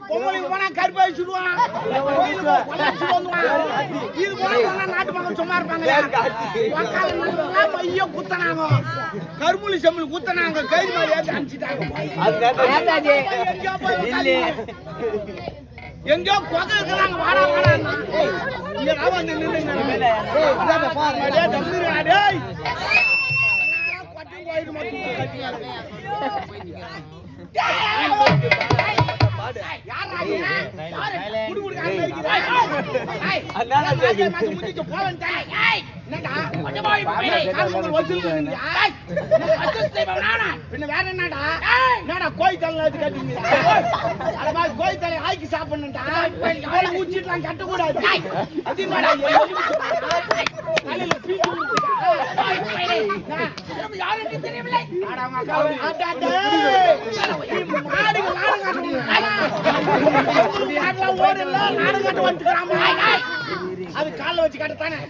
பொங்கலுக்கு போனா கருப்பாய் சுடுவான், இது போனா நாட்டு மக்கள் சும்மா இருப்பாங்க. மைய குத்தனாங்க, கருமுலி செம்மல் குத்தனாங்க, கை மாதிரி ஏற்றி அனுப்பிச்சிட்டாங்க. எங்கயோ கொகை இருக்கிறாங்க, வாடா வாடா இங்க வந்து நின்று கோயில் தலை கட்டுங்க, கோயில் தலை ஆக்கி சாப்பிடணும்டா, ஊச்சிட்டுலாம் கட்டக்கூடாது. அது கால வச்சு கட்டத்தானே.